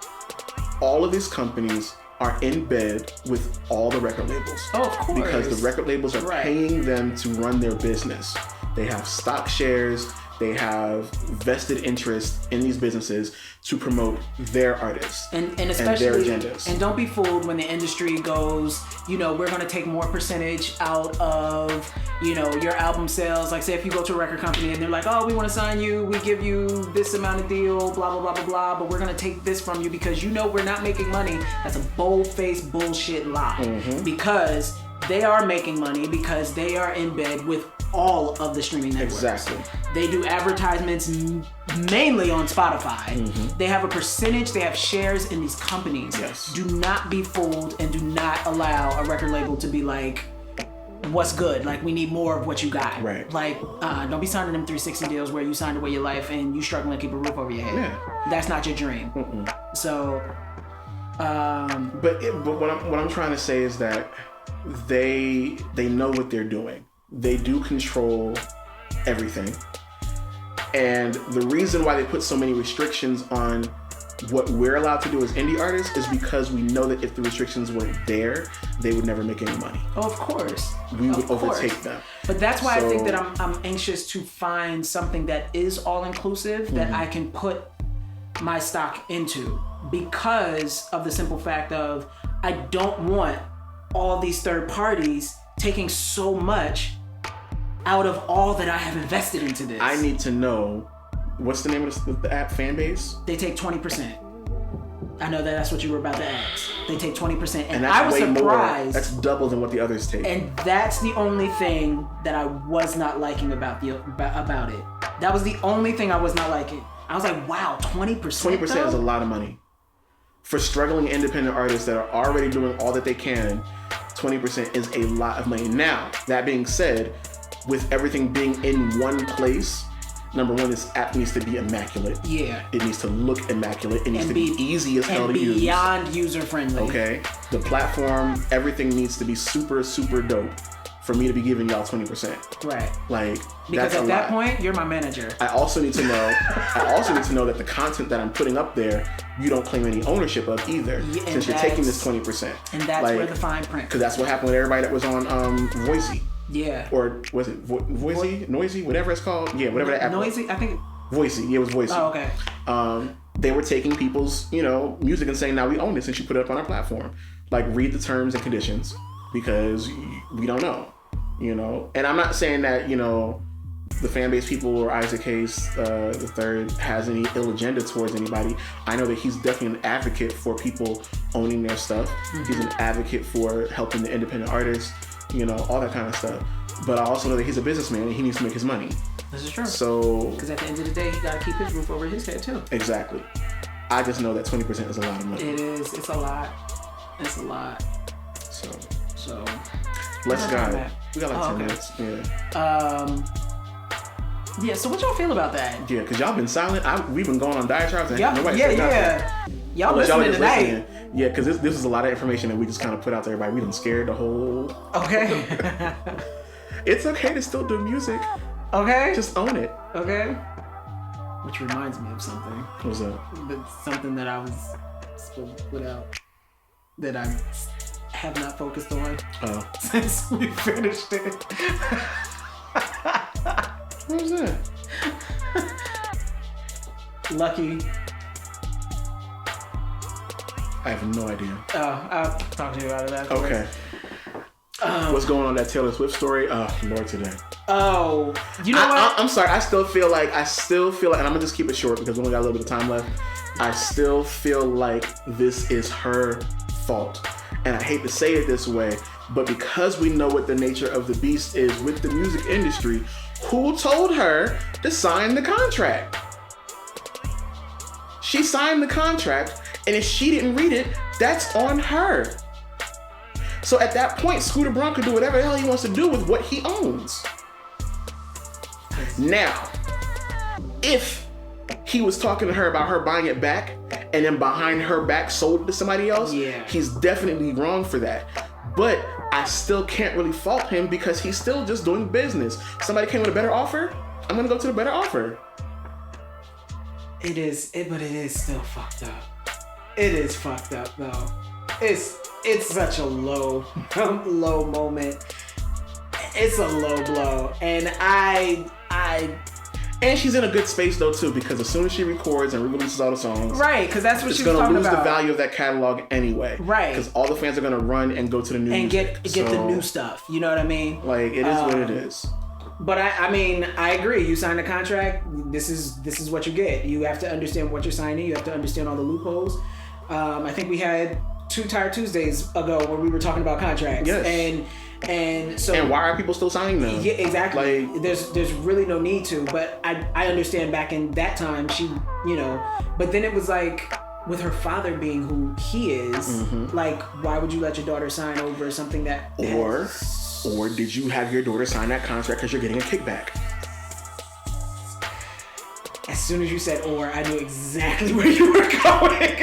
all of these companies are in bed with all the record labels. Oh, of course. Because the record labels are paying them to run their business. They have stock shares, they have vested interest in these businesses to promote their artists and especially, and their agendas. And don't be fooled when the industry goes, we're going to take more percentage out of, your album sales. Like say if you go to a record company and they're like, oh, we want to sign you, we give you this amount of deal, blah, blah, blah, blah, blah, but we're going to take this from you because we're not making money. That's a bold-faced bullshit lie. Mm-hmm. Because they are making money because they are in bed with all of the streaming networks. Exactly. They do advertisements mainly on Spotify. Mm-hmm. They have a percentage, they have shares in these companies. Yes. Do not be fooled and do not allow a record label to be like, what's good? Like, we need more of what you got. Right. Like, don't be signing them 360 deals where you signed away your life and you struggling to keep a roof over your head. Yeah. That's not your dream. Mm-mm. So, but what I'm trying to say is that they know what they're doing. They do control everything. And the reason why they put so many restrictions on what we're allowed to do as indie artists is because we know that if the restrictions weren't there, they would never make any money. Oh, of course. We would overtake them. But that's why I think that I'm anxious to find something that is all-inclusive that I can put my stock into, because of the simple fact of I don't want all these third parties taking so much out of all that I have invested into this. I need to know, what's the name of the app, Fanbase? They take 20%. I know that's what you were about to ask. They take 20%. And that's I was way surprised. More. That's double than what the others take. And that's the only thing that I was not liking about it. That was the only thing I was not liking. I was like, wow, 20%? 20% is a lot of money. For struggling independent artists that are already doing all that they can, 20% is a lot of money. Now, that being said, with everything being in one place, number one, this app needs to be immaculate. Yeah. It needs to look immaculate. It needs to be easy as hell to use. And beyond user friendly. Okay. The platform, everything needs to be super, super dope for me to be giving y'all 20%. Right. Like, because that's at that point, you're my manager. I also need to know that the content that I'm putting up there, you don't claim any ownership of either, since you're taking this 20%. And that's where the fine print. Because that's what happened with everybody that was on Voicey. Yeah. Or was it Voicey? Noisy? Whatever it's called. Yeah, whatever that app was. Noisy? I think. Voicey. Yeah, it was Voicey. Oh, okay. They were taking people's, music and saying, now we own it since you put it up on our platform. Like, read the terms and conditions, because we don't know, And I'm not saying that, the Fanbase people or Isaac Hayes the third has any ill agenda towards anybody. I know that he's definitely an advocate for people owning their stuff. Mm-hmm. He's an advocate for helping the independent artists, all that kind of stuff. But I also know that he's a businessman and he needs to make his money. This is true. So, because at the end of the day, he got to keep his roof over his head too. Exactly. I just know that 20% is a lot of money. It is. It's a lot. It's a lot. So. Let's go. We got like 10 minutes. Yeah. Yeah, so what y'all feel about that? Yeah, because y'all been silent. We've been going on diatribes and nobody said nothing. Y'all listening tonight. Yeah, because this is a lot of information that we just kind of put out to everybody. We done scared the whole... Okay. It's okay to still do music. Okay. Just own it. Okay. Which reminds me of something. What's that? Something that I was supposed to put out that I have not focused on since we finished it. What was that? Lucky. I have no idea. Oh, I'll talk to you about it afterwards. Okay. What's going on that Taylor Swift story? Lord today. Oh, you know what? I'm sorry. I still feel like, and I'm gonna just keep it short because we only got a little bit of time left. I still feel like this is her fault. And I hate to say it this way, but because we know what the nature of the beast is with the music industry, who told her to sign the contract? She signed the contract, and if she didn't read it, that's on her. So at that point, Scooter Braun could do whatever the hell he wants to do with what he owns. Now, if he was talking to her about her buying it back, and then behind her back sold it to somebody else, he's definitely wrong for that. But I still can't really fault him because he's still just doing business. Somebody came with a better offer, I'm gonna go to the better offer. But it is still fucked up. It is fucked up though. It's such a low moment. It's a low blow, and And she's in a good space though too, because as soon as she records and re-releases all the songs, right? Because that's what she's talking gonna about. lose the value of that catalog anyway, right? Because all the fans are gonna run and go to the new and music. get the new stuff. You know what I mean? Like it is what it is. But I mean, I agree. You sign a contract. This is what you get. You have to understand what you're signing. You have to understand all the loopholes. I think we had 2 Tired Tuesdays ago where we were talking about contracts. Yes. And And so, and why are people still signing them? Yeah, exactly. Like, there's really no need to. But I understand back in that time, she, you know, but then it was like, with her father being who he is, like, why would you let your daughter sign over something that or did you have your daughter sign that contract because you're getting a kickback? As soon as you said "or," I knew exactly where you were going.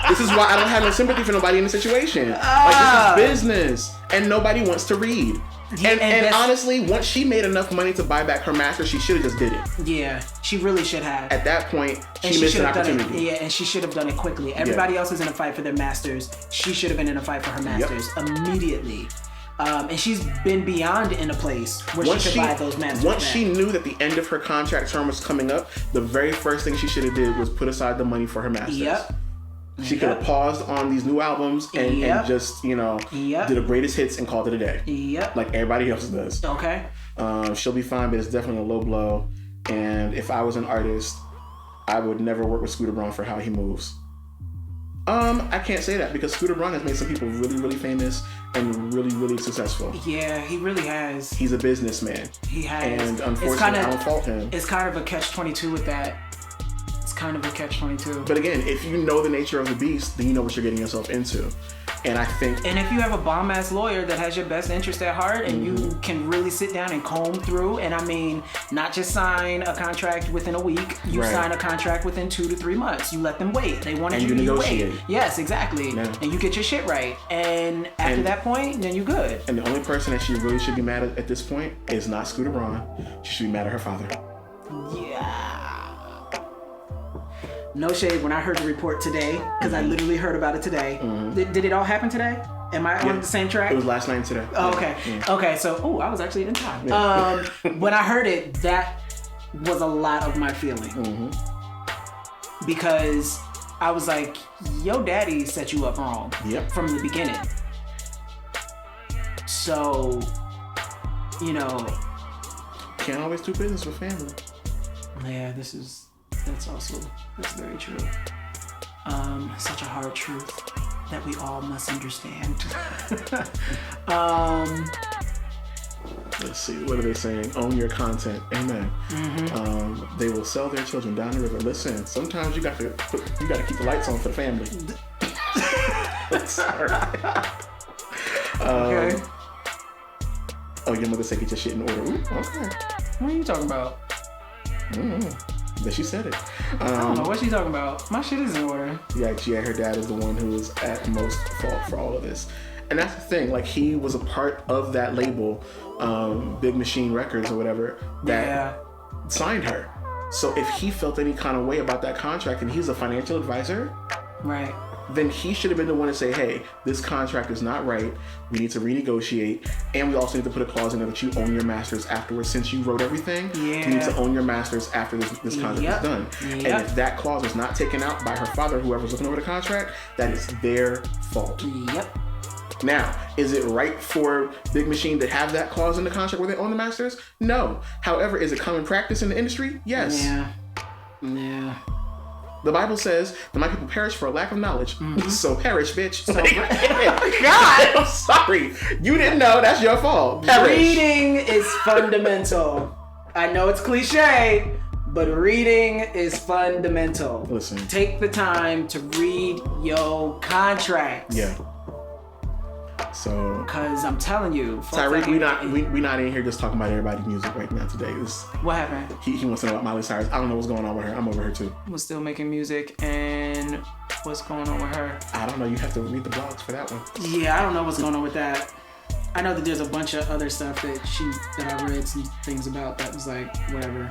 This is why I don't have no sympathy for nobody in the situation. Like, this is business, and nobody wants to read. And honestly, once she made enough money to buy back her master, she should have just did it. Yeah, she really should have. At that point, she missed an opportunity. Yeah, and she should have done it quickly. Everybody else is in a fight for their masters. She should have been in a fight for her masters immediately. And she's been beyond in a place where she could buy those masters. Once she knew that the end of her contract term was coming up, the very first thing she should have did was put aside the money for her masters. Yep. She could have paused on these new albums and just, you know, did the greatest hits and called it a day. Yep. Like everybody else does. Okay. She'll be fine, but it's definitely a low blow. And if I was an artist, I would never work with Scooter Braun for how he moves. I can't say that because Scooter Braun has made some people really, really famous and really, really successful. Yeah, he really has. He's a businessman. He has. And unfortunately, I don't fault him. It's kind of a catch-22 with that. It's kind of a catch-22. But again, if you know the nature of the beast, then you know what you're getting yourself into. And I think... And if you have a bomb-ass lawyer that has your best interest at heart and you can really sit down and comb through, and I mean, not just sign a contract within a week, you sign a contract within 2 to 3 months. You let them wait. They wanted you to negotiate. Wait. Yes, exactly. Yeah. And you get your shit right. And after that point, then you're good. And the only person that she really should be mad at this point is not Scooter Braun. She should be mad at her father. Yeah. No shade when I heard the report today, because I literally heard about it today. Did it all happen today? Am I on the same track? It was last night and today. Oh, okay. Okay, so, I was actually in time. Yeah. When I heard it, that was a lot of my feeling. Because I was like, yo daddy set you up wrong from the beginning. So, you know. Can't always do business with family. Yeah, that's very true. Such a hard truth that we all must understand. Let's see, what are they saying? Own your content. Amen. They will sell their children down the river. Listen, sometimes you got to keep the lights on for the family. Sorry. Okay. Oh, your mother said get your shit in order. Ooh, okay. What are you talking about? But she said it. I don't know what she's talking about. My shit is in order. Yeah, her dad is the one who is at most fault for all of this. And that's the thing, like, he was a part of that label, Big Machine Records or whatever, that signed her. So if he felt any kind of way about that contract and he's a financial advisor, right, then he should have been the one to say, hey, this contract is not right. We need to renegotiate. And we also need to put a clause in there that you own your masters afterwards. Since you wrote everything, you need to own your masters after this contract is done. And if that clause was not taken out by her father, whoever's looking over the contract, that is their fault. Now, is it right for Big Machine to have that clause in the contract where they own the masters? No. However, is it common practice in the industry? Yes. Yeah. The Bible says that my people perish for a lack of knowledge. So perish, bitch. So, God, I'm sorry. You didn't know. That's your fault. Perish. Reading is fundamental. I know it's cliche, but reading is fundamental. Listen. Take the time to read your contracts. Yeah. So, cause I'm telling you, Tyreek, we not in here just talking about everybody's music right now today. What happened? He wants to know about Miley Cyrus. I don't know what's going on with her. I'm over her too. We're still making music, and what's going on with her? I don't know. You have to read the blogs for that one. Yeah, I don't know what's going on with that. I know that there's a bunch of other stuff that I read some things about that was like whatever.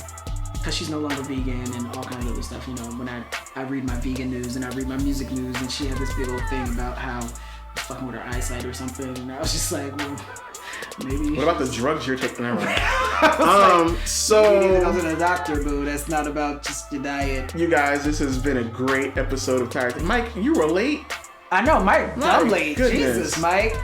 Cause she's no longer vegan and all kinds of other stuff. You know, when I read my vegan news and I read my music news, and she had this big old thing about how fucking with her eyesight or something, and I was just like, well, maybe. What about the drugs you're taking around? So you need to go to the doctor, boo. That's not about just your diet. You guys, this has been a great episode of Tired. Mike, you were late. I know, Mike. I'm late. Goodness. Jesus, Mike.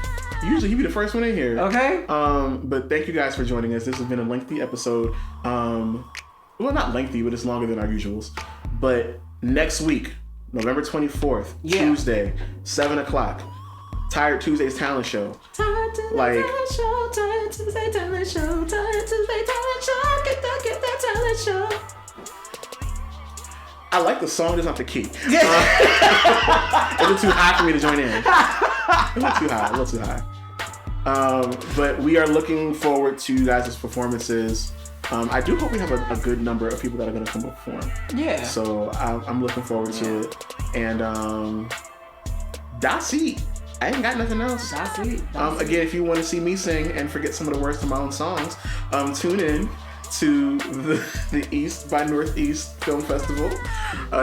Usually you be the first one in here. Okay. But thank you guys for joining us. This has been a lengthy episode. Well, not lengthy, but it's longer than our usuals. But next week, November 24th, Tuesday, 7 o'clock. Tired Tuesday's talent show. Tired Tuesday talent show. Tired Tuesday talent show. Tired Tuesday talent show. Get that talent show. I like the song, just not the key. Is it too high for me to join in? A little too high. But we are looking forward to you guys' performances. I do hope we have a good number of people that are going to come perform. Yeah. So I'm looking forward to it. And that's it. I ain't got nothing else. That's it. Again, if you want to see me sing and forget some of the words to my own songs, tune in to the East by Northeast Film Festival.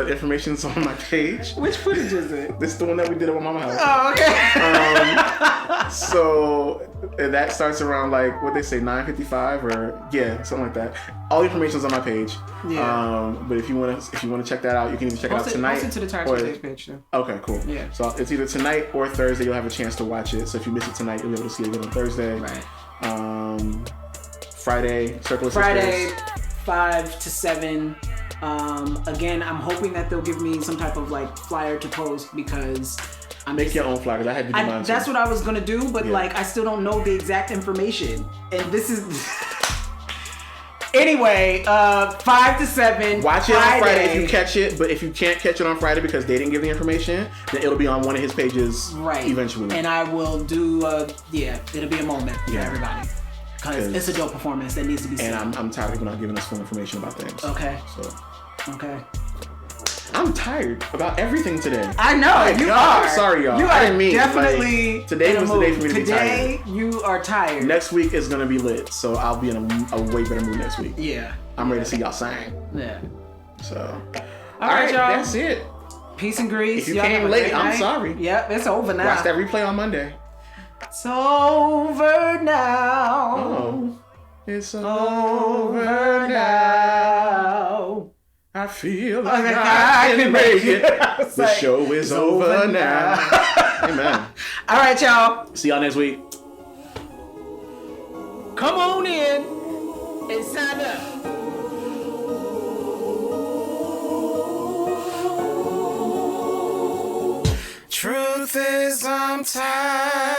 Information's on my page. Which footage is it? This is the one that we did at my mama's house. Oh, okay. So that starts around like what they say 9:55 or something like that. All the information's on my page. Yeah. But if you want to check that out, you can either check it out tonight. Post it to the Tired Tuesday page too. Okay, cool. Yeah. So it's either tonight or Thursday. You'll have a chance to watch it. So if you miss it tonight, you'll be able to see it again on Thursday. Right. Friday, Circle of Friday, Sisters. 5 to 7. Again, I'm hoping that they'll give me some type of like flyer to post because Make your own flyer, because I had to do mine too. That's what I was gonna do, but like I still don't know the exact information. And this is anyway, 5 to 7. Watch it on Friday if you catch it, but if you can't catch it on Friday because they didn't give the information, then it'll be on one of his pages eventually. And I will do it'll be a moment for everybody. Because it's a dope performance that needs to be seen. And I'm tired of people not giving us full information about things. Okay. So. Okay. I'm tired about everything today. I know, you are. I'm sorry, y'all. You I didn't mean definitely today was the day for me to be tired. Today, you are tired. Next week is going to be lit, so I'll be in a way better mood next week. Yeah. I'm ready to see y'all sing. Yeah. So. All right, y'all. That's it. Peace and grease. If you came late, I'm sorry. Yep, it's over now. Watch that replay on Monday. It's over now. Oh. It's over now. I feel like I can make it. The show is over now. Amen. All right, y'all. See y'all next week. Come on in and sign up. Truth is, I'm tired.